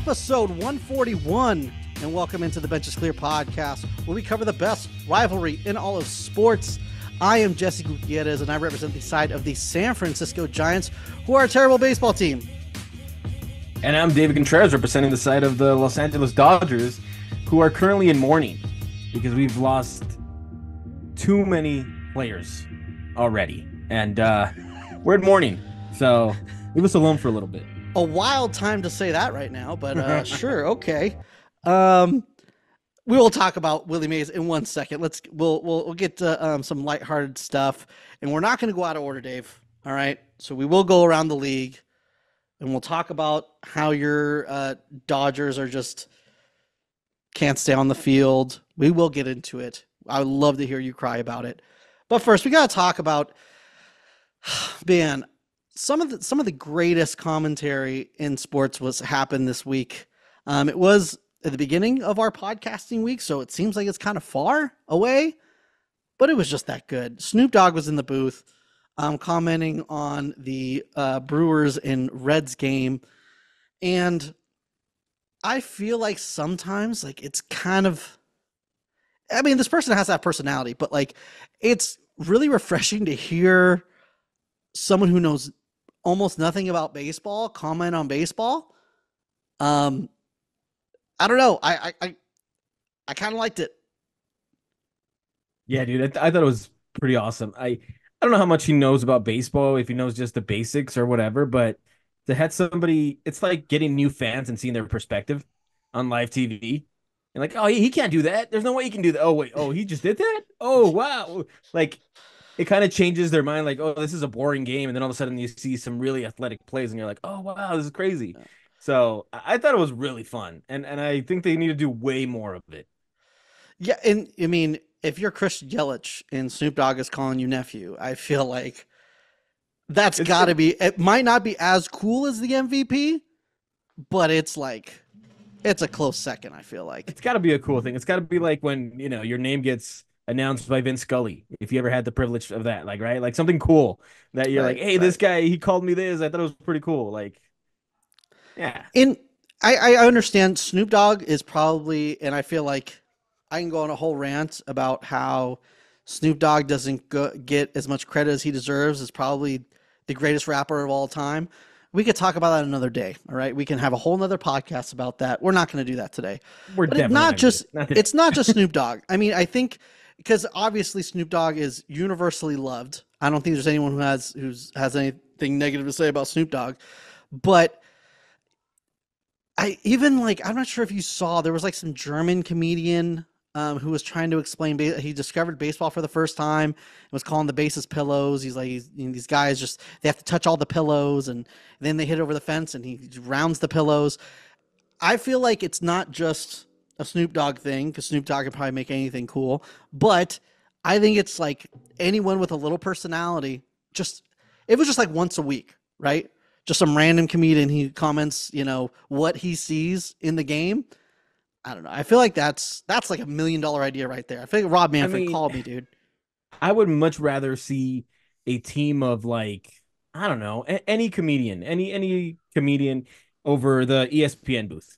episode 141, and welcome into the Bench is Clear podcast, where we cover the best rivalry in all of sports. I am Jesse Gutierrez, and I represent the side of the San Francisco Giants, who are a terrible baseball team. And I'm David Contreras, representing the side of the Los Angeles Dodgers, who are currently in mourning because we've lost too many players already. And we're in mourning, so leave us alone for a little bit. A wild time to say that right now, but sure, okay. We will talk about Willie Mays in 1 second. We'll get to some lighthearted stuff, and we're not going to go out of order, Dave. All right, so we will go around the league, and we'll talk about how your Dodgers are just can't stay on the field. We will get into it. I would love to hear you cry about it, but first we got to talk about man. Some of the greatest commentary in sports happened this week. It was at the beginning of our podcasting week, so it seems like it's kind of far away, but it was just that good. Snoop Dogg was in the booth, commenting on the Brewers and Reds game, and I feel like sometimes it's kind of, I mean, this person has that personality, but it's really refreshing to hear someone who knows almost nothing about baseball comment on baseball. I don't know. I kind of liked it. Yeah, dude, I thought it was pretty awesome. I don't know how much he knows about baseball, if he knows just the basics or whatever, but to have somebody, it's like getting new fans and seeing their perspective on live TV. And oh, he can't do that. There's no way he can do that. Oh, wait. Oh, he just did that? Oh, wow. It kind of changes their mind, oh, this is a boring game, and then all of a sudden you see some really athletic plays, and you're like, oh, wow, this is crazy. Yeah. So I thought it was really fun, and I think they need to do way more of it. Yeah, and I mean, if you're Chris Yelich and Snoop Dogg is calling you nephew, I feel like that's got to be, it might not be as cool as the MVP, but it's a close second, I feel like. It's got to be a cool thing. It's got to be like when, your name gets announced by Vince Scully, if you ever had the privilege of that, right? Something cool that you're hey, this guy, he called me this. I thought it was pretty cool. Yeah. And I understand Snoop Dogg is probably, and I feel like I can go on a whole rant about how Snoop Dogg doesn't get as much credit as he deserves. Is probably the greatest rapper of all time. We could talk about that another day. All right. We can have a whole nother podcast about that. We're not going to do that today. It's not just Snoop Dogg. I mean, I think, because obviously Snoop Dogg is universally loved. I don't think there's anyone who has anything negative to say about Snoop Dogg. But I'm not sure if you saw, there was some German comedian who was trying to explain, he discovered baseball for the first time and was calling the bases pillows. He's these guys they have to touch all the pillows, and then they hit over the fence and he rounds the pillows. I feel like it's not just a Snoop Dogg thing, because Snoop Dogg can probably make anything cool, but I think it's anyone with a little personality, it was just once a week, right? Just some random comedian, he comments, what he sees in the game. I don't know. I feel like that's like $1 million idea right there. I feel like Rob Manfred called me, dude. I would much rather see a team of I don't know, any comedian over the ESPN booth.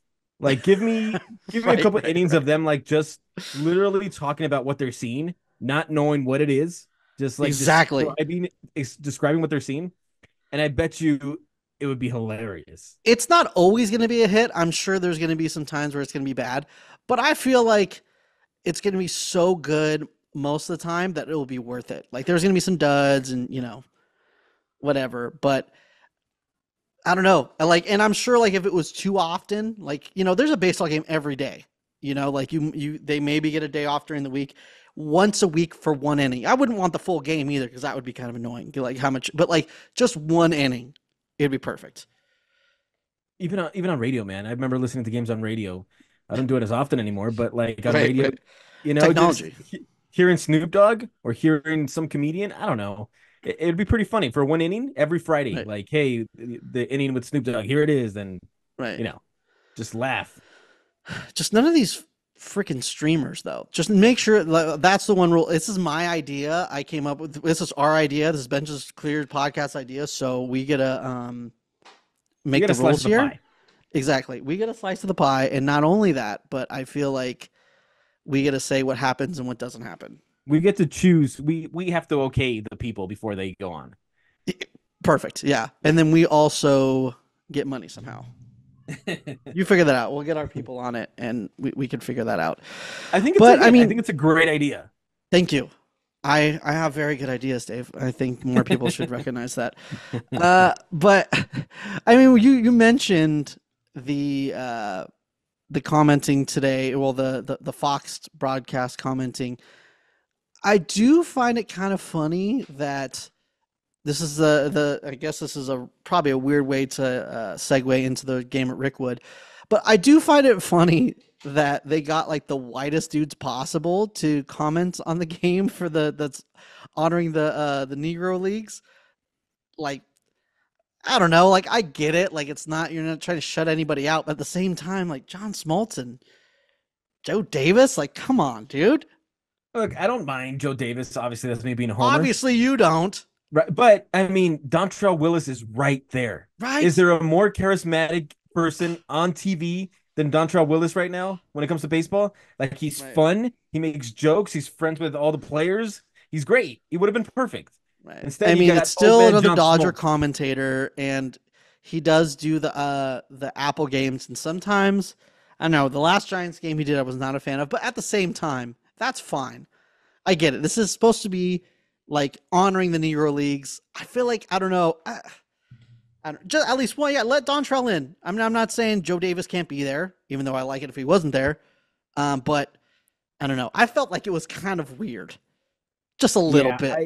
Give me a couple innings of them just literally talking about what they're seeing, not knowing what it is, just exactly describing what they're seeing, and I bet you it would be hilarious. It's not always going to be a hit. I'm sure there's going to be some times where it's going to be bad, but I feel like it's going to be so good most of the time that it will be worth it. There's going to be some duds and whatever, but I don't know. And I'm sure if it was too often, there's a baseball game every day, they maybe get a day off during the week, once a week for one inning. I wouldn't want the full game either, because that would be kind of annoying. How much, but just one inning, it'd be perfect. Even on radio, man. I remember listening to games on radio. I don't do it as often anymore, but on radio, technology. Just hearing Snoop Dogg or hearing some comedian, I don't know. It'd be pretty funny for one inning every Friday. Right. Hey, the inning with Snoop Dogg, here it is. Then, right. Just laugh. Just none of these freaking streamers, though. Just make sure that's the one rule. This is my idea. I came up with this. Is our idea. This is Bench's Cleared podcast idea. So we get to make the rules here. exactly. We get a slice of the pie, and not only that, but I feel like we get to say what happens and what doesn't happen. We get to choose. We have to okay the people before they go on. Perfect. Yeah. And then we also get money somehow. You figure that out. We'll get our people on it and we can figure that out. I think it's a But I hit. I mean, think it's a great idea. thank you. I have very good ideas, Dave. I think more people should recognize that. But I mean, you mentioned the commenting today, well, the Fox broadcast commenting. I do find it kind of funny that this is the I guess this is a probably a weird way to segue into the game at Rickwood, but I do find it funny that they got like the whitest dudes possible to comment on the game for that's honoring the Negro leagues. Like, I don't know, like I get it, like it's not, you're not trying to shut anybody out, but at the same time, like John Smoltz, Joe Davis, like come on, dude. Look, I don't mind Joe Davis. Obviously, that's me being a homer. Obviously, you don't, Right. But I mean, Dontrell Willis is right there. Is right? there a more charismatic person on TV than Dontrell Willis right now when it comes to baseball? Like he's Right, fun, he makes jokes, he's friends with all the players. He's great. He would have been perfect. right. Instead, I you mean, it's got still Obed another John Dodger Smoltz. commentator, and he does do the Apple games, and sometimes I don't know. The last Giants game he did, I was not a fan of, but at the same time, that's fine. I get it. This is supposed to be like honoring the Negro Leagues. I feel like I don't know. I don't, just at least, well, yeah, let Dontrell in. I mean, I'm not saying Joe Davis can't be there, even though I like it if he wasn't there. But I don't know. I felt like it was kind of weird, just a little Yeah, bit.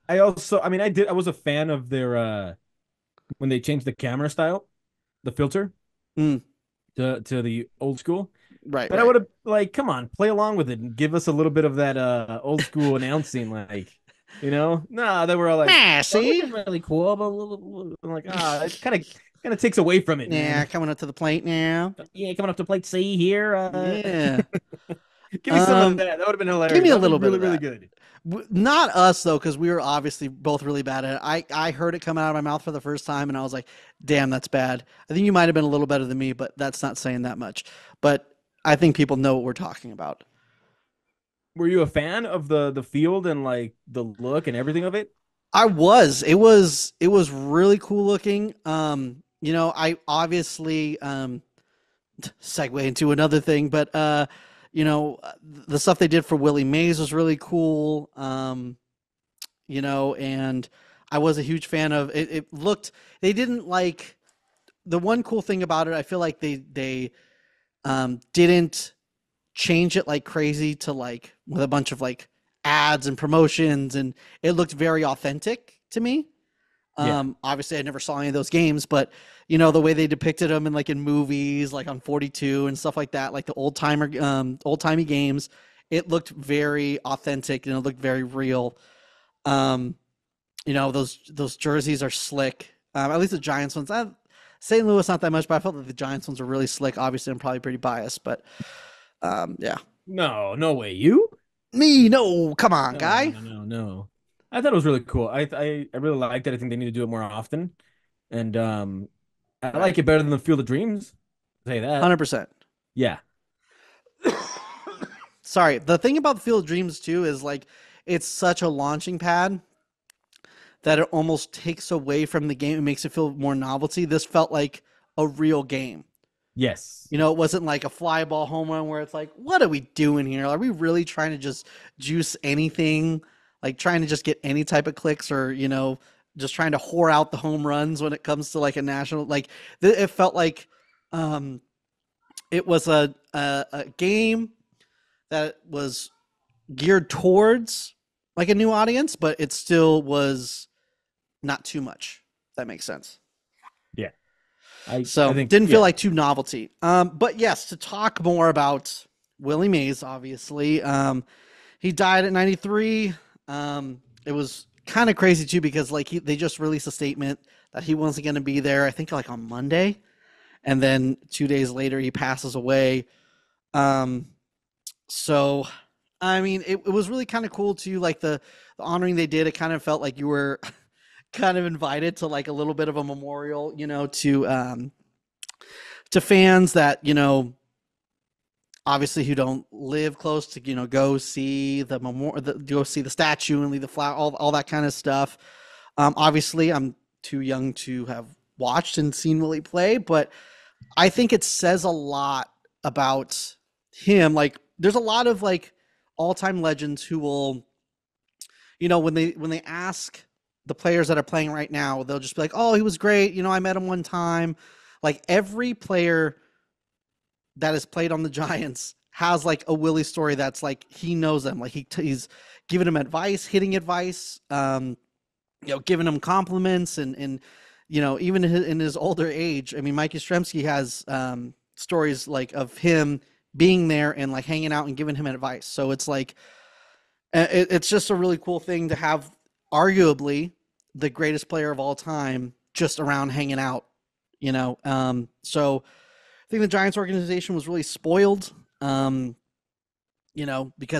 I also I mean I was a fan of their when they changed the camera style, the filter Mm, to the old school. right, But I right. would have like, come on, play along with it and give us a little bit of that old school announcing, like, nah, they were all like, Ah, oh, this see, is really cool, but I'm like, it kind of takes away from it, yeah, man. coming up to the plate now. Yeah, coming up to plate C here. Yeah. Give me some of Um, that. That would have been give hilarious. me That a would have little been bit really, of really that. good. Not us though, because we were obviously both really bad at it. I heard it come out of my mouth for the first time, and I was like, "Damn, that's bad." I think you might have been a little better than me, but that's not saying that much. But I think people know what we're talking about. Were you a fan of the field and like the look and everything of it? I was. It was really cool looking. I obviously segue into another thing, but the stuff they did for Willie Mays was really cool. And I was a huge fan of it. It looked, they didn't like, the one cool thing about it, I feel like they didn't change it like crazy to like with a bunch of like ads and promotions, and it looked very authentic to me. Yeah. Obviously I never saw any of those games, but the way they depicted them in like in movies, like on 42 and stuff like that, like the old timey games, it looked very authentic and it looked very real. Um, those jerseys are slick. At least the Giants ones. St. Louis not that much, but I felt that the Giants ones are really slick. Obviously, I'm probably pretty biased, but yeah. No, no way. You? Me, no, come on, No, no, guy. no, no, no. I thought it was really cool. I really liked it. I think they need to do it more often. And I Right, like it better than the Field of Dreams. I'll say that. 100%. Yeah. Sorry, the thing about the Field of Dreams too is like it's such a launching pad that it almost takes away from the game. It makes it feel more novelty. This felt like a real game. Yes. It wasn't like a fly ball home run where it's like, what are we doing here? Are we really trying to just juice anything? Like trying to just get any type of clicks or, just trying to whore out the home runs when it comes to like a national, like it felt like um, it was a game that was geared towards like a new audience, but it still was not too much. If that makes sense. Yeah. I So think didn't feel yeah. like too novelty. But yes, to talk more about Willie Mays, obviously, he died at 93. It was kind of crazy too because like they just released a statement that he wasn't going to be there. I think like on Monday, and then 2 days later he passes away. Um, so I mean, it was really kind of cool too. Like the honoring they did, it kind of felt like you were kind of invited to like a little bit of a memorial, to fans that, obviously who don't live close to, go see the memorial, go see the statue and leave the flower, all that kind of stuff. Obviously, I'm too young to have watched and seen Willie play, but I think it says a lot about him. Like, there's a lot of like all-time legends who will, when they ask the players that are playing right now, they'll just be like, "Oh, he was great. I met him one time." Like every player that has played on the Giants has like a Willie story that's like he knows them. Like he's giving him advice, hitting advice, giving him compliments, and even in his older age. I mean, Mike Yastrzemski has stories like of him being there and like hanging out and giving him advice. So it's like it's just a really cool thing to have arguably the greatest player of all time just around hanging out. So I think the Giants organization was really spoiled, because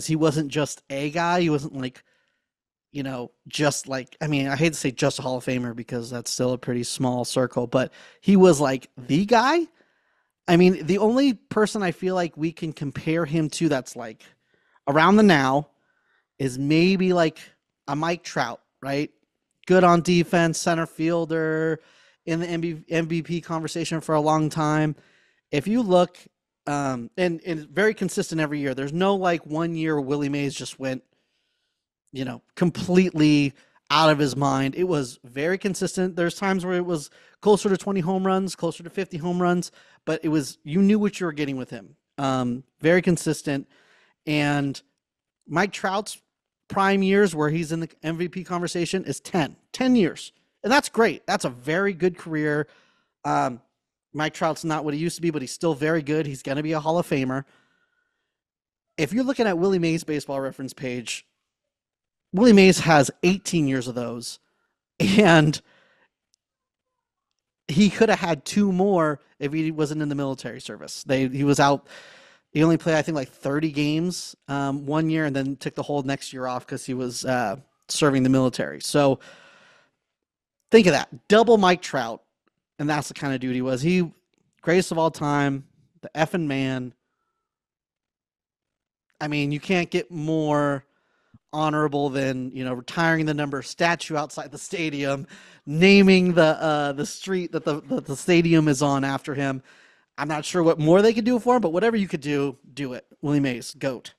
he wasn't just a guy. He wasn't like, just like, I mean, I hate to say just a Hall of Famer because that's still a pretty small circle, but he was like the guy. I mean, the only person I feel like we can compare him to that's like around the now is maybe like a Mike Trout, right? Good on defense, center fielder, in the MVP conversation for a long time. If you look, and very consistent every year, there's no like 1 year Willie Mays just went, completely out of his mind. It was very consistent. There's times where it was closer to 20 home runs, closer to 50 home runs, but it was, you knew what you were getting with him. Very consistent. And Mike Trout's prime years where he's in the MVP conversation is 10 years. And that's great. That's a very good career. Mike Trout's not what he used to be, but he's still very good. He's going to be a Hall of Famer. If you're looking at Willie Mays' baseball reference page, Willie Mays has 18 years of those, and he could have had 2 more if he wasn't in the military service. He was out. He only played, I think, like 30 games 1 year, and then took the whole next year off because he was serving the military. So think of that. Double Mike Trout, and that's the kind of dude he was. He, greatest of all time, the effing man. I mean, you can't get more honorable than, retiring the number statue outside the stadium, naming the street that the stadium is on after him. I'm not sure what more they could do for him, but whatever you could do it. Willie Mays, GOAT.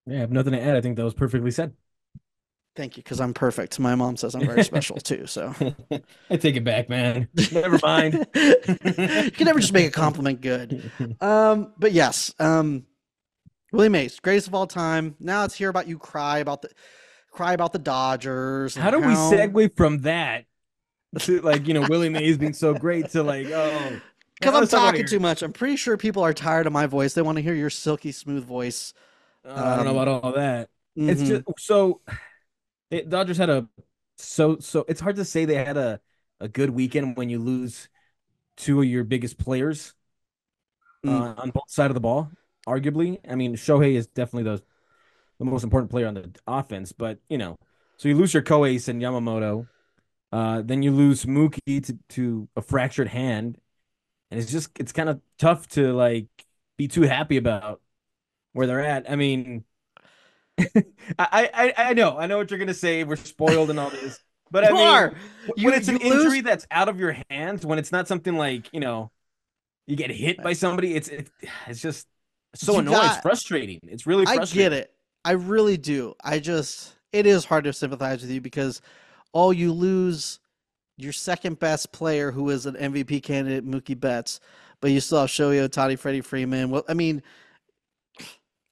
Yeah, I have nothing to add. I think that was perfectly said. Thank you, because I'm perfect. My mom says I'm very special too. So I take it back, man. Never mind. You can never just make a compliment good. But yes, Willie Mays, greatest of all time. Now let's hear about you cry about the Dodgers. How do we segue from that to like, Willie Mays being so great to like, oh, because I'm talking too much. I'm pretty sure people are tired of my voice. They want to hear your silky smooth voice. I don't know about all that. Mm-hmm. It's just so Dodgers had so it's hard to say they had a good weekend when you lose 2 of your biggest players on both sides of the ball. Arguably, I mean, Shohei is definitely the most important player on the offense, but so you lose your co-ace and Yamamoto, then you lose Mookie to a fractured hand, and it's kind of tough to like be too happy about where they're at. I mean, I know what you're gonna say. We're spoiled and all this, but I mean, when it's an injury that's out of your hands, when it's not something like you get hit by somebody, it's just so annoying. It's frustrating. It's really frustrating. I get it. I really do. It is hard to sympathize with you because you lose your second best player who is an MVP candidate, Mookie Betts, but you still have Shohei Ohtani, Freddie Freeman. Well, I mean,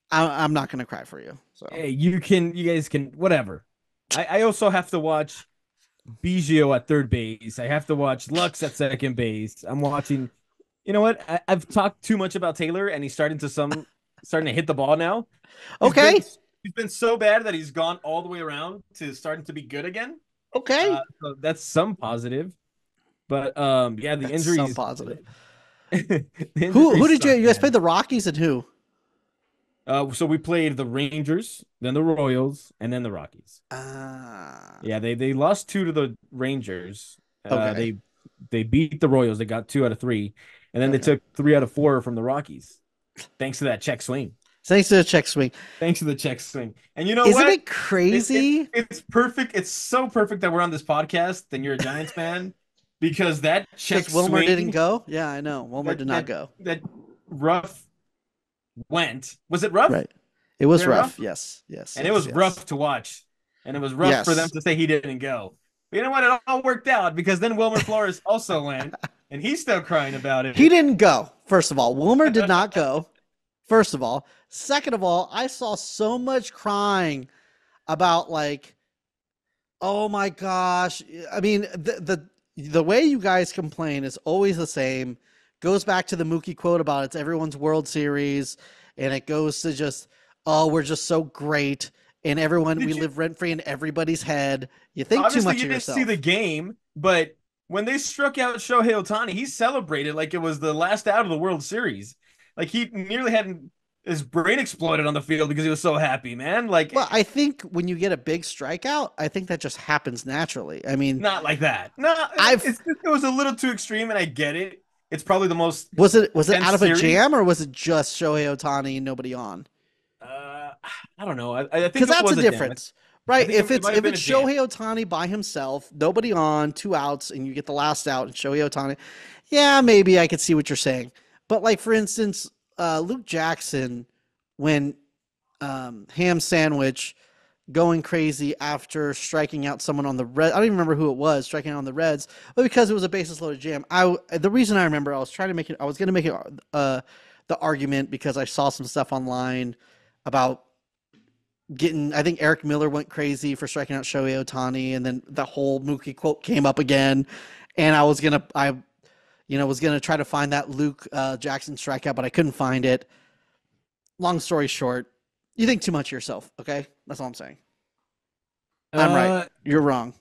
I'm not going to cry for you. So hey, you guys can, whatever. I also have to watch Biggio at third base. I have to watch Lux at second base. I'm watching. You know what? I've talked too much about Taylor, and he's starting to hit the ball now. Okay. He's been so bad that he's gone all the way around to starting to be good again. Okay. So that's some positive. But yeah, the injuries. Some positive. Who did you guys play? The Rockies and who? So we played the Rangers, then the Royals, and then the Rockies. Yeah, they lost 2 to the Rangers. Okay. They beat the Royals. They got 2 out of 3. And then they Okay. took 3 out of 4 from the Rockies, thanks to that check swing. Thanks to the check swing. Thanks to the check swing. And you know Isn't what? it crazy? It's perfect. It's so perfect that we're on this podcast and you're a Giants fan because that Because check Wilmer didn't swing, go. Yeah, I know. Wilmer that did not that go. that rough went. Was it rough? Right. It was Very rough. rough? Yes. Yes. And it Yes. was Yes. rough to watch. And it was rough for them Yes. to say he didn't go. But you know what? It all worked out because then Wilmer Flores also went and he's still crying about He it. didn't go. First of all, Wilmer did not go. First of all. Second of all, I saw so much crying about like, oh my gosh. I mean, the way you guys complain is always the same. Goes back to the Mookie quote about it's everyone's World Series, and it goes to just, oh, we're just so great, and everyone we Did you live rent free in everybody's head. You think too obviously much you of didn't see the yourself. game, but when they struck out Shohei Ohtani, he celebrated like it was the last out of the World Series. Like he nearly had his brain exploded on the field because he was so happy, man. Like Well, I think when you get a big strikeout, I think that just happens naturally. I mean, not like that. No, I've it was a little too extreme, and I get it. It's probably the most was it intense out of a series. jam or was it just Shohei Ohtani and nobody on? Uh, I don't know. I think Because it that's a was a jam. difference, I right? think it might have If been a it's jam. Shohei Ohtani by himself, nobody on, 2 outs, and you get the last out and Shohei Ohtani, yeah, maybe I could see what you're saying. But like for instance, Luke Jackson when ham sandwich going crazy after striking out someone on the red. I don't even remember who it was striking out on the Reds, but because it was a bases loaded jam. The reason I remember I was trying to make it. I was going to make it the argument because I saw some stuff online about getting. I think Eric Miller went crazy for striking out Shohei Ohtani, and then the whole Mookie quote came up again, and I was gonna try to find that Luke Jackson strikeout, but I couldn't find it. Long story short, you think too much of yourself. Okay, that's all I'm saying. I'm right. Uh, You're wrong.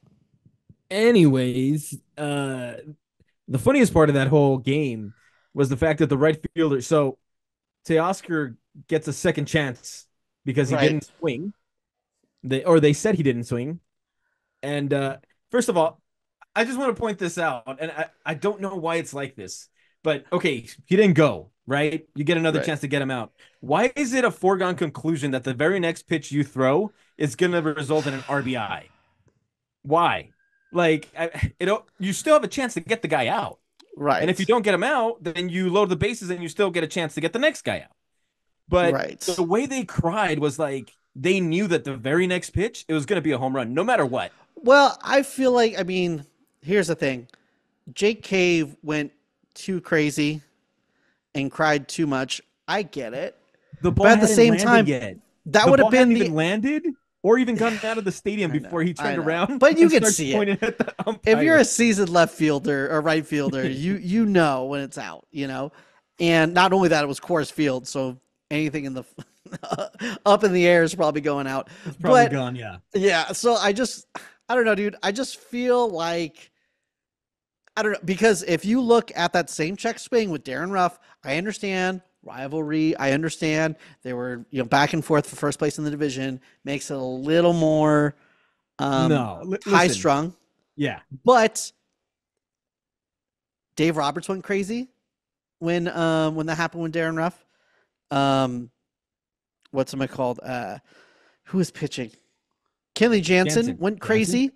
anyways, the funniest part of that whole game was the fact that the right fielder. So Teoscar gets a second chance because he Right. didn't swing. They said he didn't swing. And first of all, I just want to point this out, and I don't know why it's like this, but okay, he didn't go, right? You get another Right. chance to get him out. Why is it a foregone conclusion that the very next pitch you throw is going to result in an RBI? Why? Like, you still have a chance to get the guy out. And if you Right. don't get him out, then you load the bases and you still get a chance to get the next guy out. But the Right. way they cried was like they knew that the very next pitch, it was going to be a home run, no matter what. Well, I feel like I mean, here's the thing. Jake Cave went too crazy and cried too much. I get it. The ball But at the hadn't same landed time, yet. that The would have ball hadn't been the even landed or even gotten out of the stadium I before know. he I turned know. around But you and could started see it. pointing at the If you're a umpire. seasoned left fielder or right fielder, you know when it's out, you know. And not only that, it was Coors Field, so anything in the up in the air is probably going out. It's probably But gone, yeah. yeah, so I don't know, dude. I just feel like I don't know because if you look at that same check swing with Darren Ruff, I understand rivalry. I understand they were back and forth for first place in the division, makes it a little more No, high listen. strung. Yeah. But Dave Roberts went crazy when that happened with Darren Ruff. Um, what's it called? Who was pitching? Kenley Jansen Jansen. went Jansen? crazy,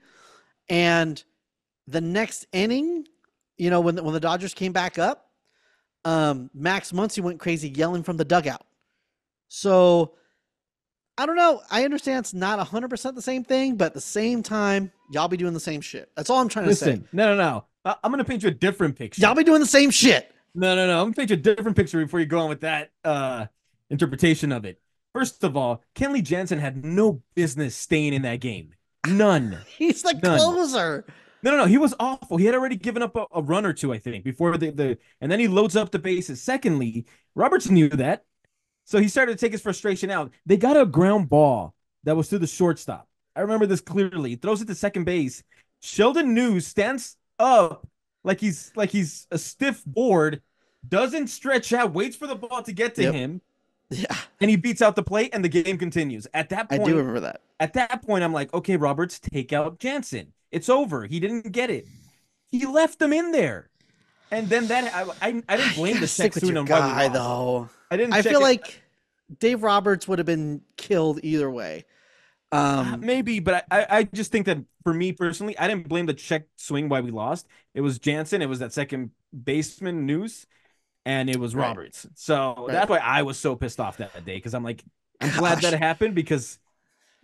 and the next inning, when the Dodgers came back up, Max Muncy went crazy yelling from the dugout. So I don't know. I understand it's not 100% the same thing, but at the same time, y'all be doing the same shit. That's all I'm trying to say. Listen, no. I'm going to paint you a different Y'all picture. be doing the same shit. No. I'm going to paint you a different picture before you go on with that interpretation of it. First of all, Kenley Jansen had no business staying in that game. None. He's the None. closer. No. He was awful. He had already given up a run or two, I think, before and then he loads up the bases. Secondly, Roberts knew that. So he started to take his frustration out. They got a ground ball that was to the shortstop. I remember this clearly. He throws it to second base. Sheldon News stands up like he's a stiff board, doesn't stretch out, waits for the ball to get to Yep. him, Yeah, and he beats out the plate, and the game continues. I do remember that. I'm like, okay, Roberts, take out Jansen. It's over. He didn't get it. He left them in there. And then I didn't You blame gotta the check stick with swing your on why we guy, lost. though. I didn't I check feel it. like Dave Roberts would have been killed either way. Um, Maybe, but I just think that for me personally, I didn't blame the check swing why we lost. It was Jansen, it was that second baseman news, and it was right, Roberts. So right. that's why I was so pissed off that day because I'm like, I'm glad that Gosh, it happened because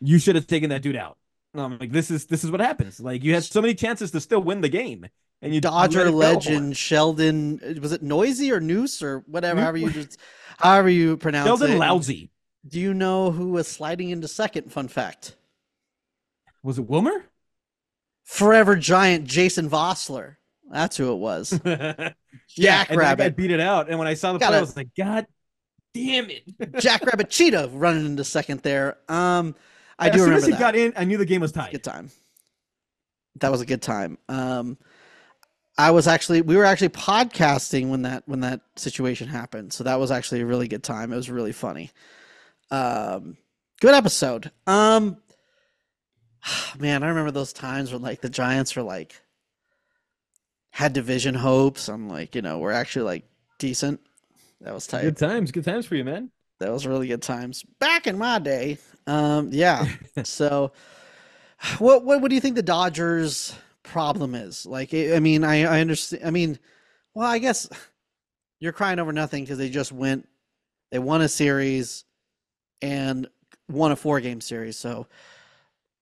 you should have taken that dude out. I'm like, this is what happens. Like you had so many chances to still win the game, and you let Dodger it go. legend Sheldon, was it Noisy or Noose or whatever, Snoop, however you pronounce Sheldon it? And Lousy. do you know who was sliding into second? Fun fact: Was it Wilmer? Forever Giant Jason Vossler. That's who it was. Yeah, and that guy Jackrabbit beat it out. And when I saw the got play, I a was like, God damn it. Jackrabbit Cheetah running into second there. I do As soon as remember he that. got in, I knew the game was tied. Good time. That was a good time. We were actually podcasting when that situation happened, so that was actually a really good time. It was really funny. Good episode. Man, I remember those times when like the Giants were like had division hopes. I'm like, we're actually like decent. That was tight. Good times for you, man. That was really good times back in my day. Yeah. So, what do you think the Dodgers' problem is? Like, I mean, I understand. I mean, well, I guess you're crying over nothing because they won a series and won a 4-game series. So,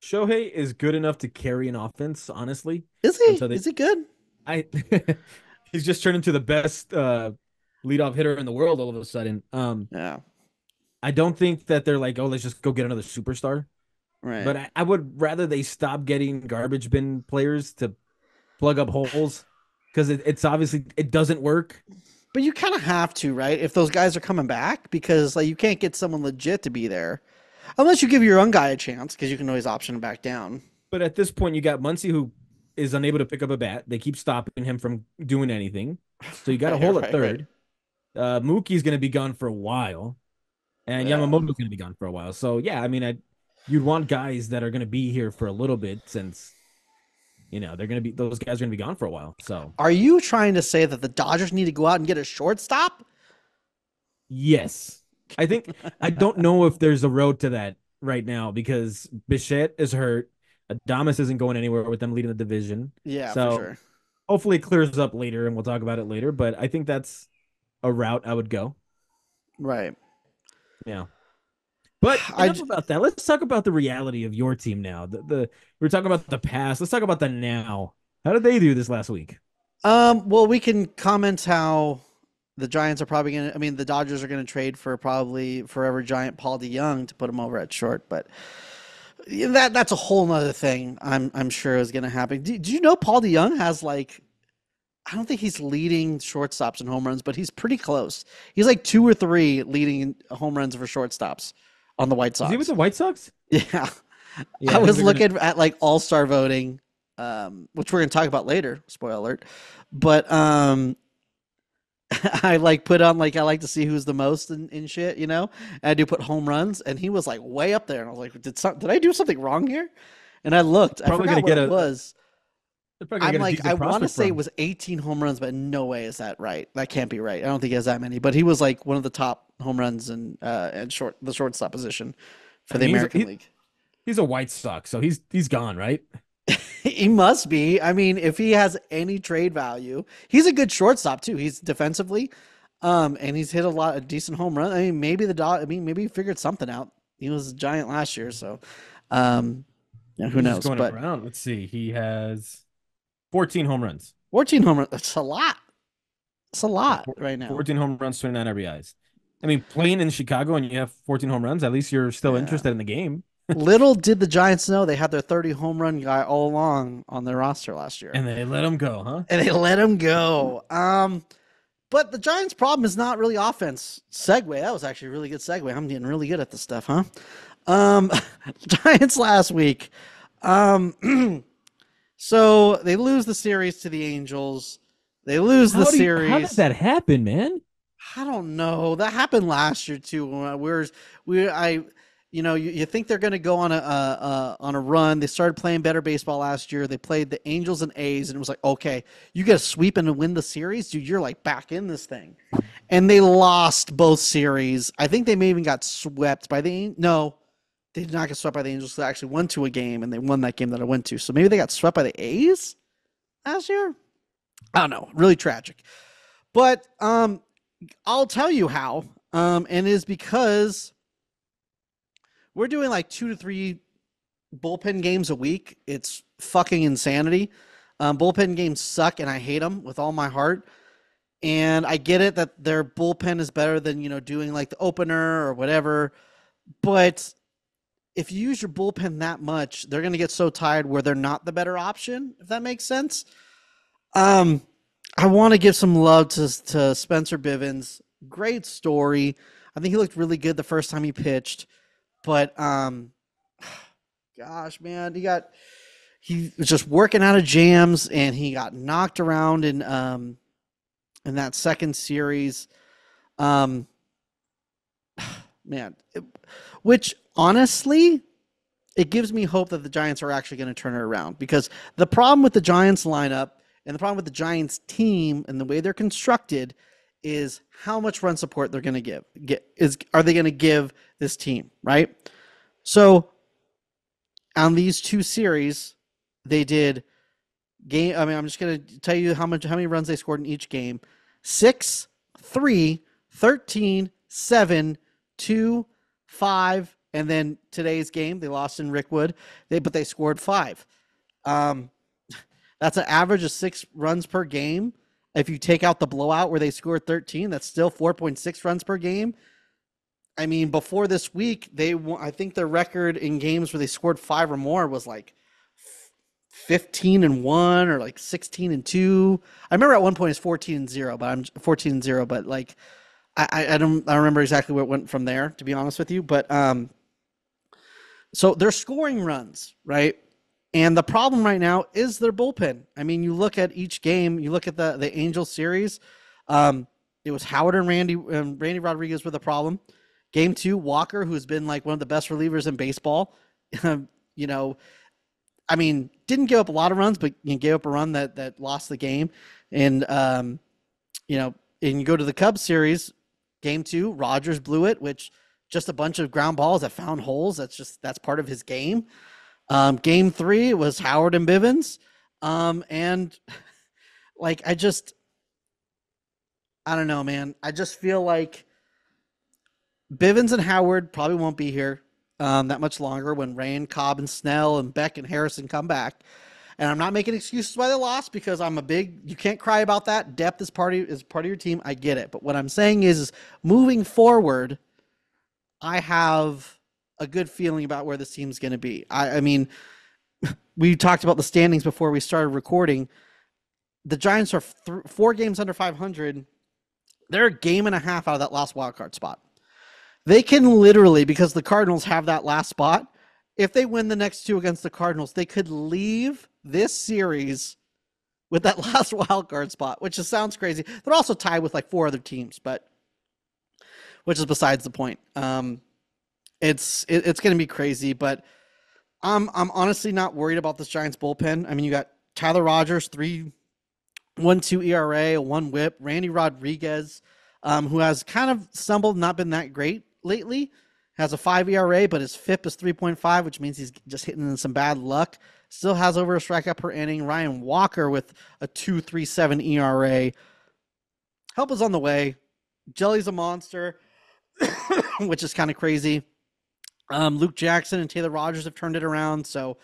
Shohei is good enough to carry an offense, honestly. is he? Until they, Is he good? I, he's just turned into the best leadoff hitter in the world all of a sudden. Yeah. I don't think that they're like, oh, let's just go get another superstar. Right. But I would rather they stop getting garbage bin players to plug up holes because it's obviously it doesn't work. But you kind of have to, right? If those guys are coming back, because like you can't get someone legit to be there, unless you give your young guy a chance, because you can always option him back down. But at this point, you got Muncy who is unable to pick up a bat. They keep stopping him from doing anything. So you got a Right, hole at right, right. third. Mookie's going to be gone for a while, and Yeah. Yamamoto's going to be gone for a while. So yeah, I mean, you'd want guys that are going to be here for a little bit since they're going to be those guys are going to be gone for a while. So Are you trying to say that the Dodgers need to go out and get a shortstop? yes, I don't know if there's a road to that right now because Bichette is hurt. Adamas isn't going anywhere with them leading the division. Yeah, for So sure. hopefully it clears up later and we'll talk about it later. But I think that's a route I would go. Right. Yeah. But I enough about that. Let's talk about the reality of your team now. We're talking about the past. Let's talk about the now. How did they do this last week? well, we can comment how the Giants are probably going to. I mean, the Dodgers are going to trade for probably forever Giant Paul DeYoung to put him over at short, but that's a whole nother thing. I'm sure is going to happen. Do you know Paul DeYoung has like? I don't think he's leading shortstops in home runs, but he's pretty close. He's like 2 or 3 leading home runs for shortstops on the White Is he with Sox. the White Sox? Yeah. Yeah, I I think was they're gonna. looking at like all-star voting, which we're gonna talk about later, spoiler alert. But I like put on like I like to see who's the most in shit, And I do put home runs, and he was like way up there. And I was like, did I do something wrong here? And I looked, I Probably forgot gonna what get it a. was. They're probably gonna I'm get a like, I decent want to prospect say it from. was 18 home runs, but no way is that right. That can't be right. I don't think he has that many. But he was like one of the top home runs and the shortstop position I for the mean, American League. he's a White Sox, so he's gone, right? He must be. I mean, if he has any trade value, he's a good shortstop too. He's defensively, and he's hit a lot of decent home runs. I mean, maybe maybe he figured something out. He was a Giant last year, so yeah, who He's just knows? going But around. Let's see. He has 14 home runs. 14 home runs. That's a lot. It's a Yeah, lot right now. 14 home runs, 29 RBIs. I mean, playing in Chicago and you have 14 home runs, at least you're still Yeah. interested in the game. Little did the Giants know they had their 30 home run guy all along on their roster last year, And they let him go, huh? and they let him go. But the Giants' problem is not really offense. Segue. That was actually a really good segue. I'm getting really good at this stuff, huh? Um, Giants last week. So they lose the series to the Angels. They lose the How did series. that happen, man? I don't know. That happened last year too. When we were, we I you think they're going to go on a run. They started playing better baseball last year. They played the Angels and A's, and it was like, okay, you get a sweep and to win the series, dude. You're like back in this thing, and they lost both series. I think they may even got swept by the no, they did not get swept by the Angels. They actually went to a game and they won that game that I went to. So maybe they got swept by the A's last year. I don't know. Really tragic, but I'll tell you how. And it is because we're doing like 2 to 3 bullpen games a week. It's fucking insanity. Bullpen games suck, and I hate them with all my heart. And I get it that their bullpen is better than doing like the opener or whatever. But if you use your bullpen that much, they're going to get so tired where they're not the better option. If that makes sense. I want to give some love to Spencer Bivens. Great story. I think he looked really good the first time he pitched. But gosh, man, he was just working out of jams and he got knocked around in that second series. Man, which honestly, it gives me hope that the Giants are actually going to turn it around, because the problem with the Giants lineup and the problem with the Giants team and the way they're constructed is how much run support they're going to are they going to give this team, right? So on these 2 series, they did I'm just going to tell you how many runs they scored in each game. 6, 3, 13, 7, 2, 5, and then today's game they lost in Rickwood. But they scored 5. That's an average of 6 runs per game. If you take out the blowout where they scored 13, that's still 4.6 runs per game. I mean, before this week, I think their record in games where they scored 5 or more was like 15-1 or like 16-2. I remember at one point it's 14-0, but I'm 14-0. But like, I don't remember exactly where it went from there, to be honest with you. But so they're scoring runs, right? And the problem right now is their bullpen. I mean, you look at each game, you look at the Angels series. It was Howard and Randy Rodriguez were the problem. Game 2, Walker, who's been like one of the best relievers in baseball, I mean, didn't give up a lot of runs, but gave up a run that lost the game. And and you go to the Cubs series, Game 2, Rogers blew it, which just a bunch of ground balls that found holes. That's part of his game. Game 3 was Howard and Bivens. And like, I don't know, man. I just feel like Bivens and Howard probably won't be here that much longer when Rain, Cobb, and Snell and Beck and Harrison come back. And I'm not making excuses why they lost, because you can't cry about that. Depth is part of your team. I get it. But what I'm saying is moving forward, I have a good feeling about where this team's going to be. I mean, we talked about the standings before we started recording. The Giants are 4 games under 500. They're a game and a half out of that last wild card spot. They can literally, because the Cardinals have that last spot, if they win the next 2 against the Cardinals, they could leave this series with that last wild card spot, which just sounds crazy. They're also tied with like 4 other teams, but which is besides the point. It's going to be crazy, but I'm honestly not worried about this Giants bullpen. I mean, you got Tyler Rogers, 3.12 ERA, a 1 WHIP. Randy Rodriguez, who has kind of stumbled, not been that great lately, has a 5 ERA, but his FIP is 3.5, which means he's just hitting in some bad luck. Still has over a strikeout per inning. Ryan Walker with a 2.37 ERA. Help is on the way. Jelly's a monster, which is kind of crazy. Luke Jackson and Taylor Rogers have turned it around. So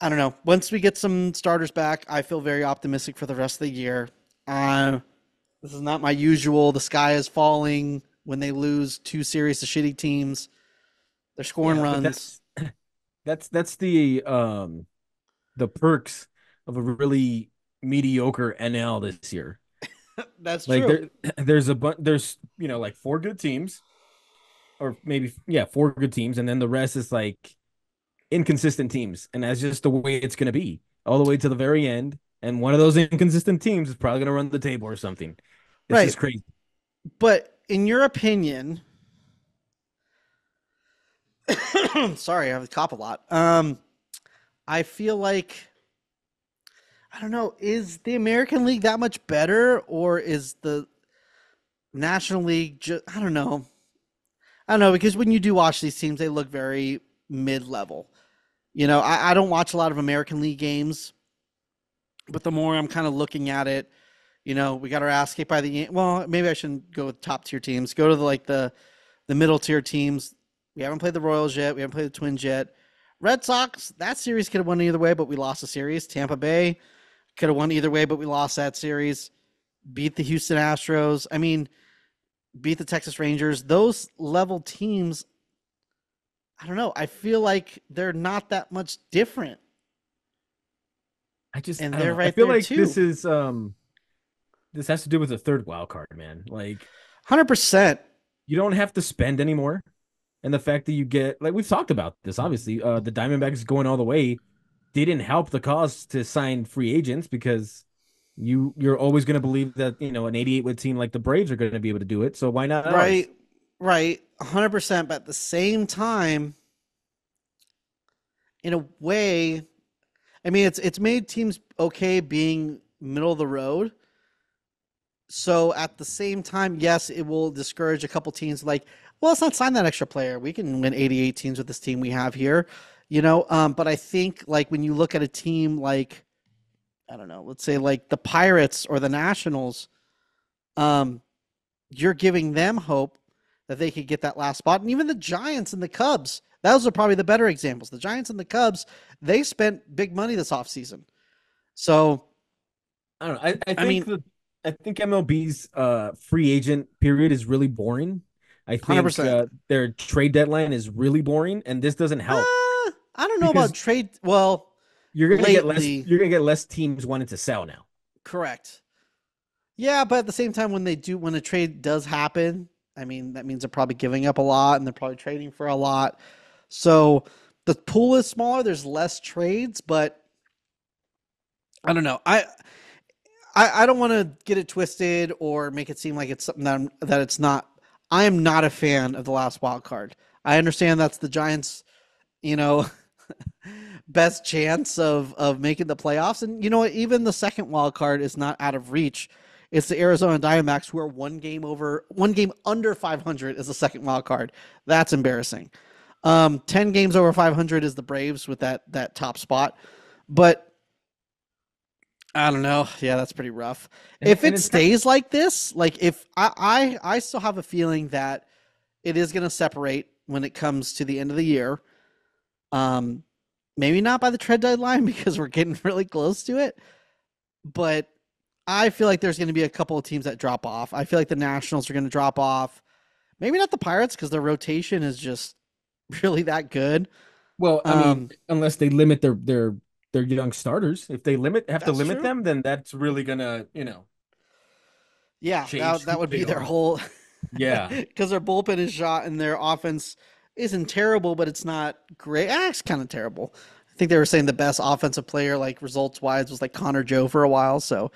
I don't know. Once we get some starters back, I feel very optimistic for the rest of the year. This is not my usual. The sky is falling when they lose 2 series to shitty teams. They're scoring runs. That's the perks of a really mediocre NL this year. That's like true. There's like 4 good teams, or maybe 4 good teams, and then the rest is like inconsistent teams, and that's just the way it's going to be all the way to the very end. And one of those inconsistent teams is probably going to run the table or something. It's just crazy. But in your opinion, Sorry, I have to cop a lot. I feel like I don't know. Is the American League that much better, or is the National League just? I don't know. I don't know because when you do watch these teams, they look very mid-level. I don't watch a lot of American League games, but the more I'm kind of looking at it, we got our ass kicked by the. Well, maybe I shouldn't go with top tier teams. Go to the middle tier teams. We haven't played the Royals yet. We haven't played the Twins yet. Red Sox, that series could have won either way, but we lost the series. Tampa Bay could have won either way, but we lost that series. Beat the Houston Astros. I mean, beat the Texas Rangers. Those level teams, I don't know. I feel like they're not that much different. I And don't they're know. I right feel there like too. this has to do with the third wild card, man. Like 100%. you don't have to spend anymore. And the fact that you get, like we've talked about this, obviously, the Diamondbacks going all the way didn't help the cause to sign free agents because you're always going to believe that an 88 win team like the Braves are going to be able to do it. So why not ours? Right. Right. 100%. But at the same time, in a way, I mean, it's made teams okay being middle of the road. So at the same time, yes, it will discourage a couple teams like, well, let's not sign that extra player. We can win 88 teams with this team we have here, But I think like when you look at a team like, I don't know, let's say like the Pirates or the Nationals, um, you're giving them hope that they could get that last spot. And even the Giants and the Cubs, those are probably the better examples. The Giants and the Cubs, they spent big money this offseason. So, I don't know. I I think mean, I think MLB's free agent period is really boring. I think 100%. their trade deadline is really boring, and this doesn't help I don't know about because trade. Well, you're gonna get less lately, you're gonna get less teams wanting to sell now. correct. Yeah, but at the same time, when a trade does happen, I mean, that means they're probably giving up a lot and they're probably trading for a lot. So the pool is smaller. There's less trades, but I don't know. I don't want to get it twisted or make it seem like it's something that it's not. I am not a fan of the last wild card. I understand that's the Giants, you know, best chance of making the playoffs. And you know what? Even the second wild card is not out of reach. It's the Arizona Diamondbacks who are one game under 500 is the second wild card. That's embarrassing. 10 games over 500 is the Braves with that top spot. But I don't know. Yeah, that's pretty rough. If And it it's kind stays like this, like if I still have a feeling that it is going to separate when it comes to the end of the year. Um, Maybe not by the trade deadline because we're getting really close to it, but I feel like there's going to be a couple of teams that drop off. I feel like the Nationals are going to drop off. Maybe not the Pirates because their rotation is just really that good. well, I mean, Um, unless they limit their young starters, if they have to that's limit true. them, then that's really gonna Yeah, change that who would they be their are. whole Yeah. because their bullpen is shot and their offense isn't terrible, but it's not great. It's kind of terrible. I think they were saying the best offensive player, like results wise, was like Connor Joe for a while. So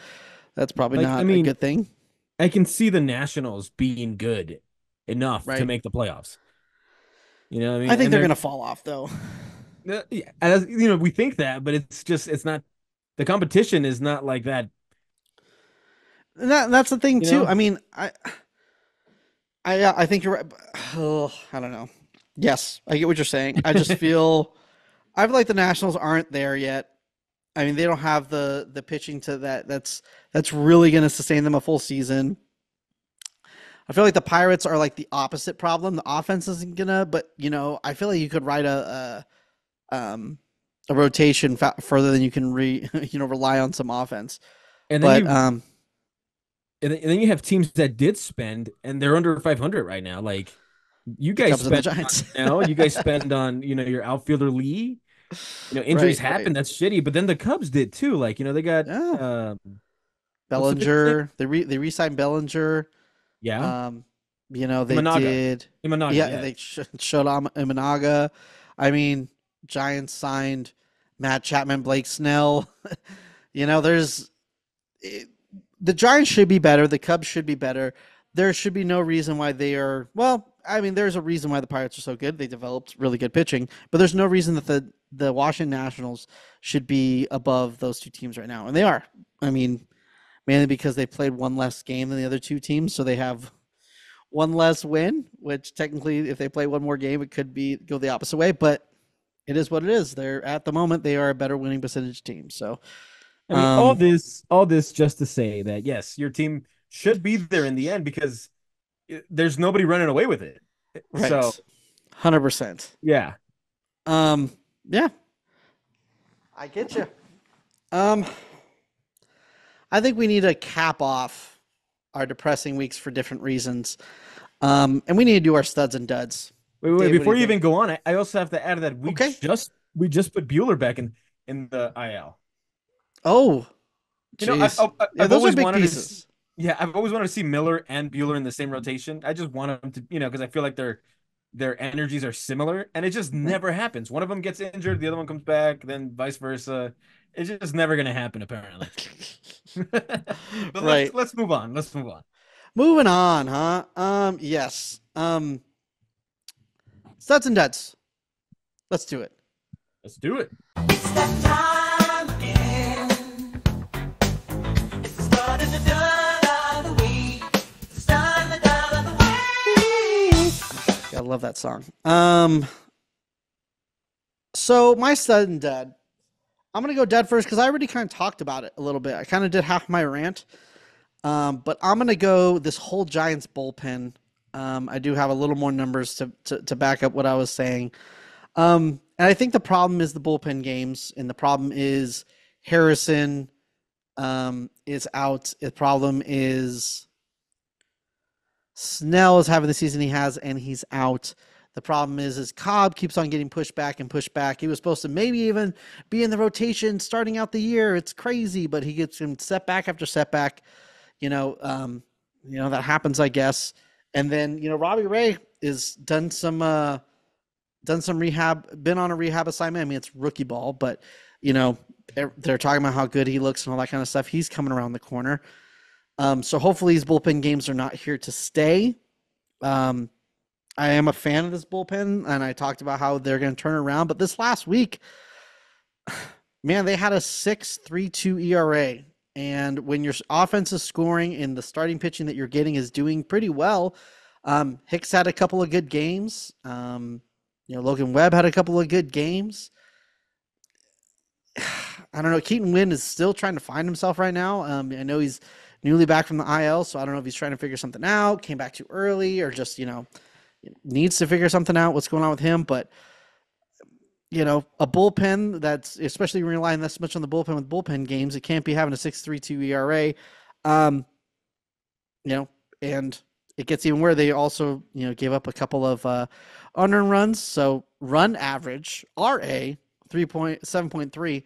that's probably Like, I not a mean, good thing, I can see the Nationals being good enough to right? make the playoffs. You know what I I mean? think And they're gonna fall off though. yeah, as we think that, but it's not the competition is not like that, And that's the thing you too. know? I mean, I think you're right. Oh, I don't know. Yes, I get what you're saying. I feel like the Nationals aren't there yet. I mean, they don't have the pitching to that's really going to sustain them a full season. I feel like the Pirates are like the opposite problem. The offense isn't gonna, but I feel like you could write a rotation further than you can rely on some offense. And then But you have teams that did spend and they're under 500 right now. Like you the guys Cubs and the spend on Giants, now, you guys spend on, your outfielder Lee. Injuries right? Right. happen, that's shitty, but then the Cubs did too. Like, they got Yeah. what's the pitcher's name? Bellinger. They re-signed Bellinger. Yeah. Um, they Imanaga. did. Imanaga, Yeah, yeah. they showed Imanaga. I mean, Giants signed Matt Chapman, Blake Snell. There's the Giants should be better. The Cubs should be better. There should be no reason why they are. Well, I mean, there's a reason why the Pirates are so good. They developed really good pitching, but there's no reason that the Washington Nationals should be above those two teams right now, and they are. I mean, mainly because they played one less game than the other two teams, so they have one less win. Which technically, if they play one more game, it could be go the opposite way. But it is what it is. They're at the moment they are a better winning percentage team. So, I mean, um, all this just to say that yes, your team should be there in the end because there's nobody running away with it. So, right, 100%. yeah. Um, yeah, I get you. Um, I think we need to cap off our depressing weeks for different reasons. And we need to do our studs and duds. Wait, Dave, what do before you you think? even go on, I also have to add that Okay. we just put Bueller back in the IL. Oh, You know, jeez. Yeah, I've those are always big wanted to see, pieces. yeah, I've always wanted to see Miller and Bueller in the same rotation. I just want them to, because I feel like their energies are similar, and it just Right. never happens. One of them gets injured, the other one comes back, then vice versa. It's just never gonna happen, apparently. But Right. let's move on. Let's move on. Moving on, huh? Yes. Studs and duds. Let's do it. Let's do it. It's that time again. It's the start of the done of the week. It's the start of the done of the week. Gotta love that song. So my stud and dud. I'm gonna go dud first because I already kind of talked about it a little bit. I kind of did half my rant. But I'm gonna go this whole Giants bullpen. I do have a little more numbers to back up what I was saying. And I think the problem is the bullpen games, and the problem is Harrison is out. The problem is Snell is having the season he has, and he's out. The problem is Cobb keeps on getting pushed back and pushed back. He was supposed to maybe even be in the rotation starting out the year. It's crazy, but he gets him setback after setback. You know, that happens, I guess. And then Robbie Ray is done some rehab, been on a rehab assignment. I mean, it's rookie ball, but they're talking about how good he looks and all that kind of stuff. He's coming around the corner. So hopefully these bullpen games are not here to stay. I am a fan of this bullpen, and I talked about how they're going to turn around. But this last week, man, they had a 6.32 ERA. And when your offense is scoring and the starting pitching that you're getting is doing pretty well, Hicks had a couple of good games. Logan Webb had a couple of good games. I don't know. Keaton Wynn is still trying to find himself right now. I know he's newly back from the IL, so I don't know if he's trying to figure something out, came back too early, or just, needs to figure something out, what's going on with him. But, a bullpen that's, especially relying this much on the bullpen with bullpen games, it can't be having a 6.32 ERA. And it gets even where they also, gave up a couple of unearned runs. So run average, RA, 7.3.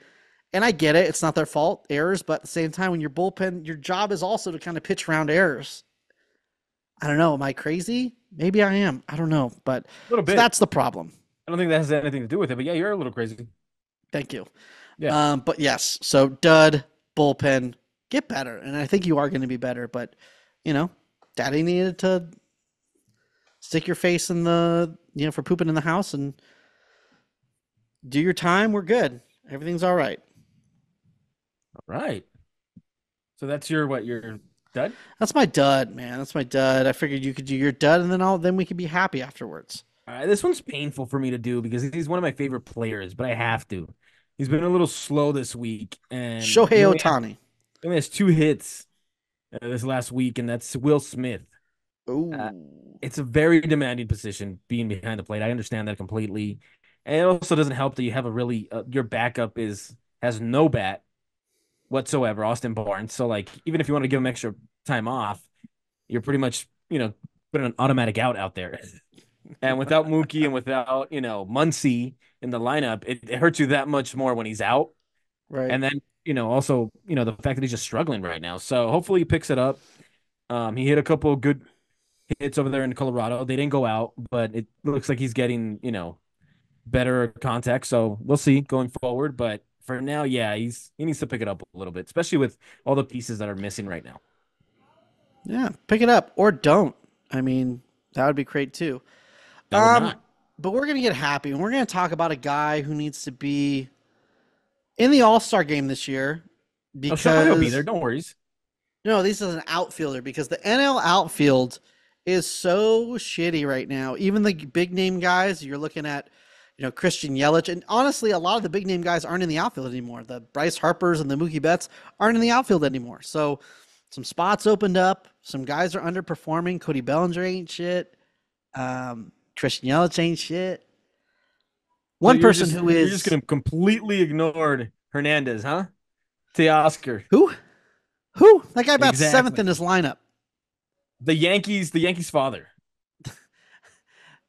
And I get it. It's not their fault, errors. But at the same time, when your bullpen, your job is also to kind of pitch around errors. I don't know. Am I crazy? Maybe I am. I don't know. But A little so bit. that's the problem. I don't think that has anything to do with it, but yeah, you're a little crazy. Thank you. Yeah. But yes, so dud, bullpen, get better. And I think you are going to be better. But, daddy needed to stick your face in the, for pooping in the house and do your time. We're good. Everything's all right. All right. So that's your dud? That's my dud, man. That's my dud. I figured you could do your dud and then we could be happy afterwards. All right, this one's painful for me to do because he's one of my favorite players, but I have to. He's been a little slow this week, and Shohei Ohtani. he only has 2 hits this last week, and that's Will Smith. Uh, Ooh. it's a very demanding position being behind the plate. I understand that completely. And it also doesn't help that you have a really your backup has no bat whatsoever, Austin Barnes. So like even if you want to give him extra time off, you're pretty much, putting an automatic out there. And without Mookie and without, Muncy in the lineup, it hurts you that much more when he's out. Right. And then, also, the fact that he's just struggling right now. So hopefully he picks it up. He hit a couple of good hits over there in Colorado. They didn't go out, but it looks like he's getting, better contact. So we'll see going forward. But for now, yeah, he needs to pick it up a little bit, especially with all the pieces that are missing right now. Yeah. Pick it up or don't. I mean, That would be great too. That would not. But we're gonna get happy, and we're gonna talk about a guy who needs to be in the All-Star game this year Oh, Shohei will be because there. Don't worry. no, this is an outfielder because the NL outfield is so shitty right now. Even the big name guys, you're looking at, Christian Yelich, and honestly, a lot of the big name guys aren't in the outfield anymore. The Bryce Harpers and the Mookie Betts aren't in the outfield anymore. So some spots opened up. Some guys are underperforming. Cody Bellinger ain't shit. Christian Yelich ain't shit. One person who you're is just gonna completely ignore Hernandez, huh? Teoscar. who? Who? That guy about Exactly. seventh in his lineup. The Yankees father.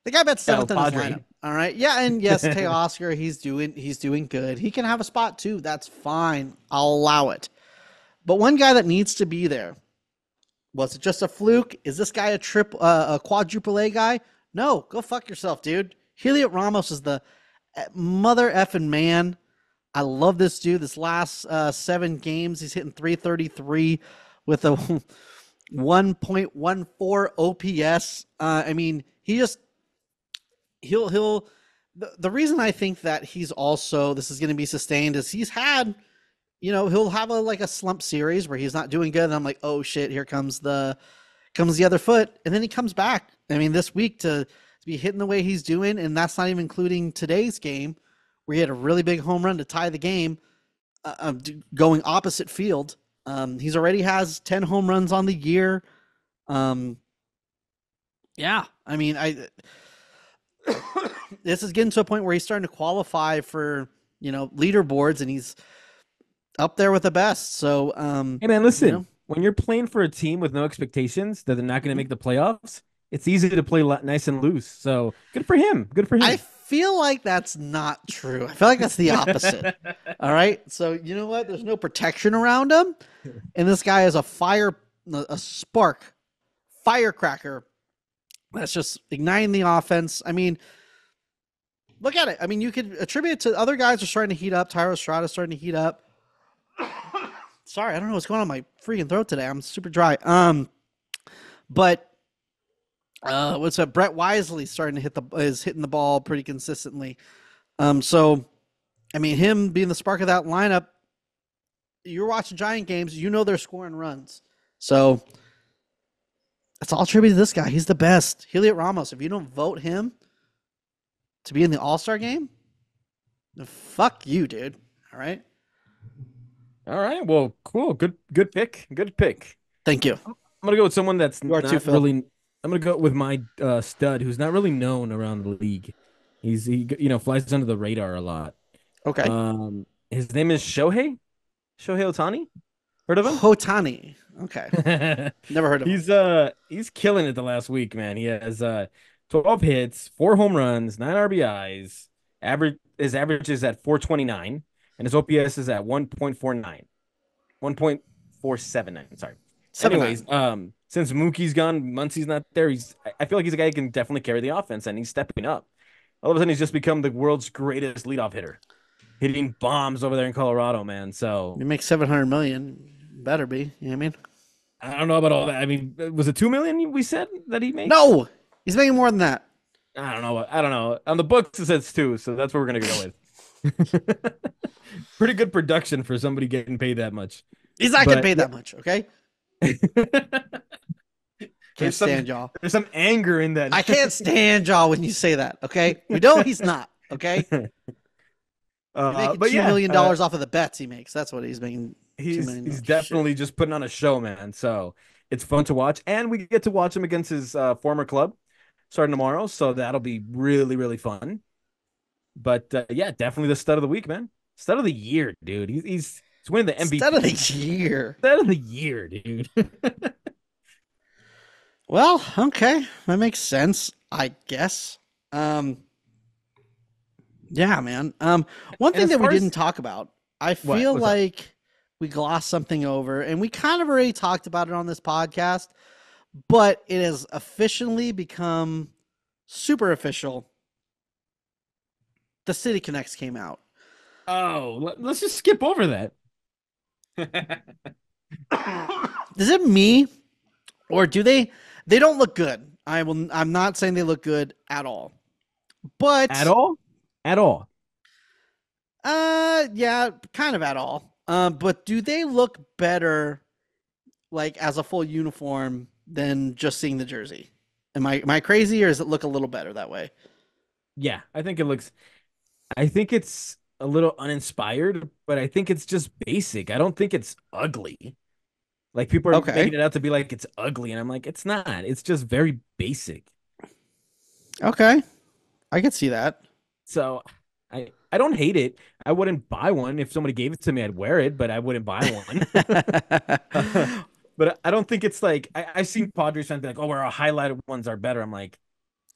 The guy bet seventh in his Padre. lineup. All right. Yeah, and yes, Teoscar, he's doing good. He can have a spot too. That's fine. I'll allow it. But one guy that needs to be there. Was it just a fluke? Is this guy a quadruple A guy? No, go fuck yourself, dude. Heliot Ramos is the mother effing man. I love this dude. This last 7 games, he's hitting 333 with a 1.14 OPS. I mean, he'll the reason I think that he's also this is going to be sustained is he's had, he'll have a slump series where he's not doing good, and I'm like, oh shit, here comes the other foot, and then he comes back. I mean, this week to be hitting the way he's doing, and that's not even including today's game where he had a really big home run to tie the game, going opposite field. He's already has 10 home runs on the year. Yeah, I mean, this is getting to a point where he's starting to qualify for, leaderboards, and he's up there with the best. So, Hey man, listen. When you're playing for a team with no expectations that they're not going to make the playoffs, it's easy to play nice and loose. So good for him. Good for him. I feel like that's not true. I feel like that's the opposite. All right. So you know what? There's no protection around him, and this guy is a spark, firecracker. That's just igniting the offense. I mean, look at it. I mean, you could attribute it to other guys are starting to heat up. Tyro Estrada's starting to heat up. Sorry, I don't know what's going on in my freaking throat today. I'm super dry. But what's up? Brett Wisely starting to is hitting the ball pretty consistently. So I mean, him being the spark of that lineup, you're watching Giant games, they're scoring runs. So it's all attributed to this guy. He's the best. Heliot Ramos. If you don't vote him to be in the All-Star game, then fuck you, dude. All right. All right. Well, cool. Good pick. Good pick. Thank you. I'm gonna go with someone that's You are not too, Phil. really. I'm gonna go with my stud, who's not really known around the league. He flies under the radar a lot. Okay. His name is Shohei Ohtani. Heard of him? Hotani. Okay. Never heard of him. He's killing it the last week, man. He has 12 hits, 4 home runs, 9 RBIs. His average is at 429, and his OPS is at 1.49. 1.479. Sorry. 79. Anyways, since Mookie's gone, Muncie's not there. I feel like he's a guy who can definitely carry the offense, and he's stepping up. All of a sudden, he's just become the world's greatest leadoff hitter, hitting bombs over there in Colorado, man. So You make $700 million. Better be. You know what I mean? I don't know about all that. I mean, was it $2 million we said that he made? No, he's making more than that. I don't know. On the books it says 2, so that's what we're gonna go with. Pretty good production for somebody getting paid that much. He's not getting paid that much. Okay. Can't stand y'all. There's some anger in that. I can't stand y'all when you say that. Okay. We know he's not. Okay. He's making $2 million off of the bets he makes. That's what he's making. He's definitely just putting on a show, man. So it's fun to watch, and we get to watch him against his former club starting tomorrow. So that'll be really, really fun. But yeah, definitely the stud of the week, man. Stud of the year, dude. He's winning the MVP. Stud of the year. Stud of the year, dude. Well, okay, that makes sense, I guess. Yeah, man. One thing that we didn't talk about, I feel like we glossed something over, and we kind of already talked about it on this podcast, but it has officially become super official. The City Connects came out. Oh, let's just skip over that. Is it me, or do they don't look good? I'm not saying they look good at all. But At all? At all. yeah, kind of at all. But do they look better like as a full uniform than just seeing the jersey? Am I crazy, or does it look a little better that way? Yeah, I think it's a little uninspired, but I think it's just basic. I don't think it's ugly. Like people are Okay. making it out to be like it's ugly, and I'm like, it's not. It's just very basic. Okay. I could see that. So I don't hate it. I wouldn't buy one. If somebody gave it to me, I'd wear it, but I wouldn't buy one. But I don't think it's like I've seen Padres fans be like, "Oh, our highlighted ones are better." I'm like,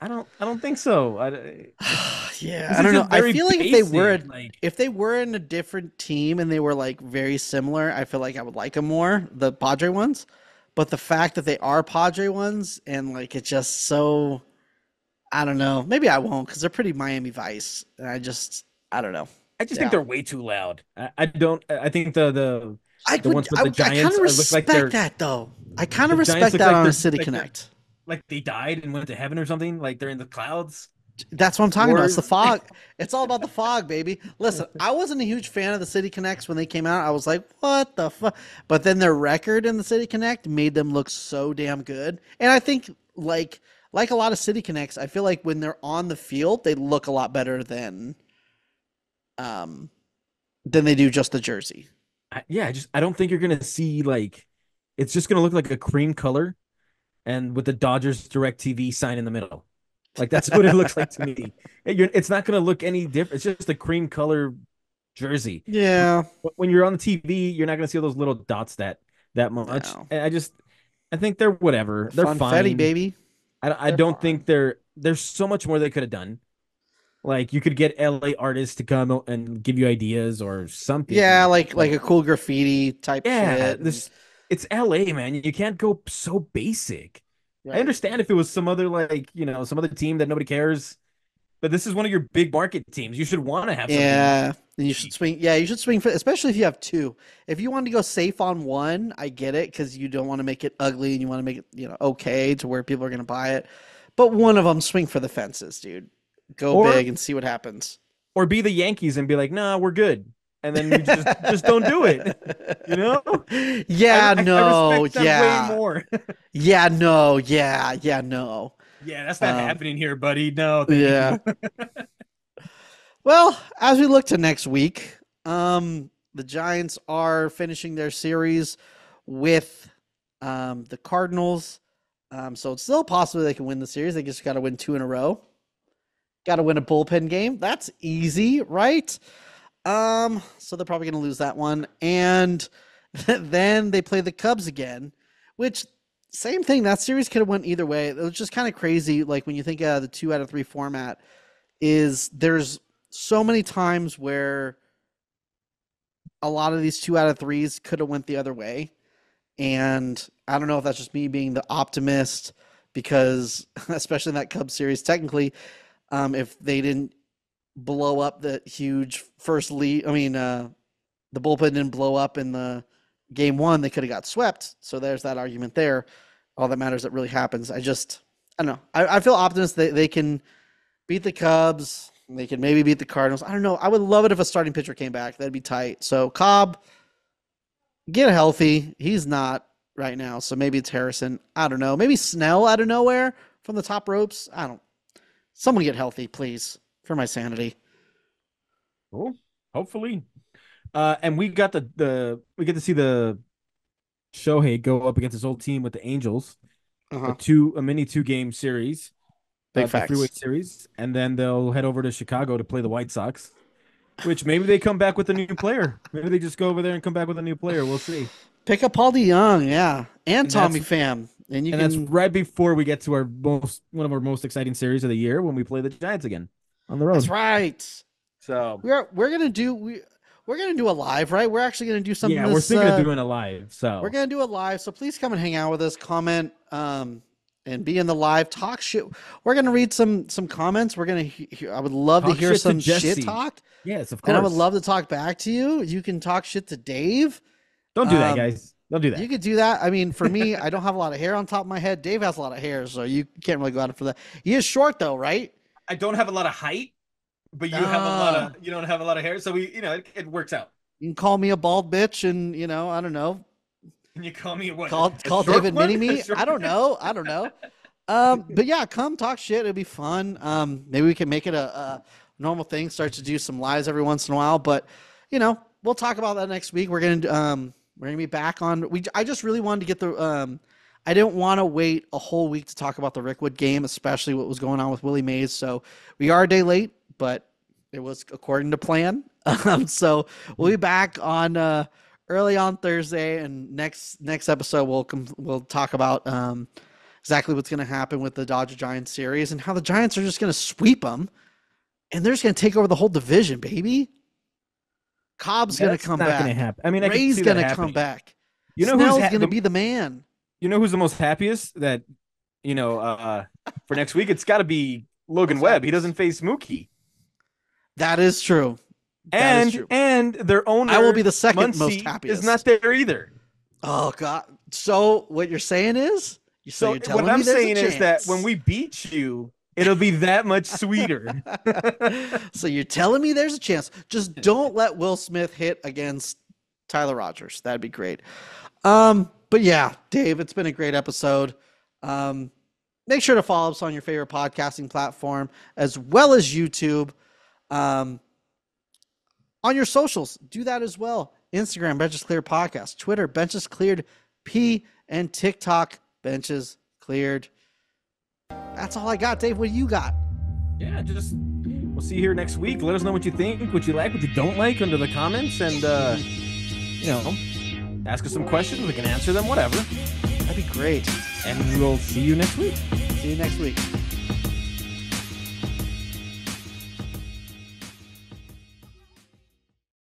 I don't think so. Yeah, This I is don't know. just I very feel like basic. Like, if they were in a different team and they were like very similar, I feel like I would like them more, the Padre ones. But the fact that they are Padre ones and like it's just so, I don't know. Maybe I won't because they're pretty Miami Vice, and I don't know. I just think Yeah, they're way too loud. I don't. I think the ones with the I kind Giants of look like respect that though. I kind of the Giants respect look that like on a they're City Connect. like they died and went to heaven or something. Like they're in the clouds. That's what I'm talking about. It's the Warriors. fog. It's all about the fog, baby. Listen, I wasn't a huge fan of the City Connects when they came out. I was like, what the fuck? But then their record in the City Connect made them look so damn good. And I think like a lot of City Connects, I feel like when they're on the field, they look a lot better than they do just the jersey. Yeah, I don't think you're gonna see like it's just gonna look like a cream color and with the Dodgers Direct TV sign in the middle. Like that's what it looks like to me. It's not gonna look any different. It's just a cream color jersey. Yeah. When you're on the TV, you're not gonna see all those little dots that much. No. And I think they're whatever. They're Funfetti, fine. baby. I They're don't fine. think there's so much more they could have done. Like you could get LA artists to come and give you ideas or Yeah, something. like a cool graffiti type Yeah, shit. this it's LA, man. You can't go so basic. I Right. understand if it was some other like, some other team that nobody cares, but this is one of your big market teams. You should want to have something. Yeah, and you should swing. Yeah, you should swing for, especially if you have two. If you want to go safe on one, I get it because you don't want to make it ugly and you want to make it, okay, to where people are going to buy it. But one of them, swing for the fences, dude. Go Or big and see what happens. or be the Yankees and be like, "Nah, we're good." And then you just don't do it. You know? Yeah, I no, respect that yeah, way more. yeah, no, yeah, no. Yeah, that's not Um, happening here, buddy. No, thank yeah. you. Well, as we look to next week, the Giants are finishing their series with the Cardinals. So it's still possible they can win the series. They just got to win two in a row. Got to win a bullpen game. That's easy, right? So they're probably going to lose that one. And then they play the Cubs again, which same thing. That series could have went either way. It was just kind of crazy. Like when you think of the 2 out of 3 format, is there's so many times where a lot of these 2 out of 3s could have went the other way. And I don't know if that's just me being the optimist because especially in that Cubs series, technically, if they didn't blow up the huge first lead, the bullpen didn't blow up in the game one, they could have got swept. So there's that argument there. All that matters that really happens. I don't know. I feel optimistic that they can beat the Cubs. They can maybe beat the Cardinals. I don't know. I would love it if a starting pitcher came back. That'd be tight. So Cobb, get healthy. He's not right now. So maybe it's Harrison. I don't know. Maybe Snell out of nowhere from the top ropes. Someone get healthy, please, for my sanity. Cool. Hopefully. And we got we get to see the Shohei go up against his old team with the Angels. Uh-huh. A mini 2-game series. Big The freeway facts. series, and then they'll head over to Chicago to play the White Sox, which maybe they come back with a new player. Maybe they just go over there and come back with a new player. We'll see. Pick up Paul DeYoung, yeah, and Tommy that's- Pham, and That's right before we get to one of our most exciting series of the year when we play the Giants again on the road. That's right. So We're gonna do we're gonna do a live, right? We're actually gonna do something. yeah, we're thinking of doing it live. So We're gonna do it live. So please come and hang out with us, comment, and be in the live talk shit. We're gonna read some comments. We're gonna. I would love to Talk hear shit to some Jesse. shit talk, yes, of course. and I would love to talk back to you. You can talk shit to Dave. Don't do that, guys. Don't do that. You could do that. I mean, for me, I don't have a lot of hair on top of my head. Dave has a lot of hair, so you can't really go out for that. He is short though, right? I don't have a lot of height, but you have a lot of you don't have a lot of hair, so it works out. You can call me a bald bitch, and I don't know. Can you call me what? Call David Mini Me. I don't know. But yeah, come talk shit. It'll be fun. Maybe we can make it a normal thing. Start to do some lives every once in a while. But we'll talk about that next week. We're gonna be back on. I just really wanted to get the. I didn't want to wait a whole week to talk about the Rickwood game, especially what was going on with Willie Mays. So we are a day late, but it was according to plan. So we'll be back on early on Thursday, and next episode we'll talk about exactly what's going to happen with the Dodger Giants series and how the Giants are just going to sweep them, and they're just going to take over the whole division, baby. Cobb's going to come back. Gonna happen. I mean, Ray's going to come back. Snell's going to be the man. You know who's the most happiest that for next week? It's got to be Logan Webb. He doesn't face Mookie. That is true. And their owner, I will be the second Muncy, most happiest. is not there either. Oh God! So what you're saying is, So what I'm saying is that when we beat you, it'll be that much sweeter. So you're telling me there's a chance. Just don't let Will Smith hit against Tyler Rogers. That'd be great. But yeah, Dave, it's been a great episode. Make sure to follow us on your favorite podcasting platform as well as YouTube. On your socials, do that as well. Instagram, Benches Cleared Podcast. Twitter, Benches Cleared P. And TikTok, Benches Cleared. That's all I got. Dave, what do you got? Yeah, we'll see you here next week. Let us know what you think, what you like, what you don't like under the comments, and ask us some questions. We can answer them, whatever. That'd be great. And we'll see you next week. See you next week.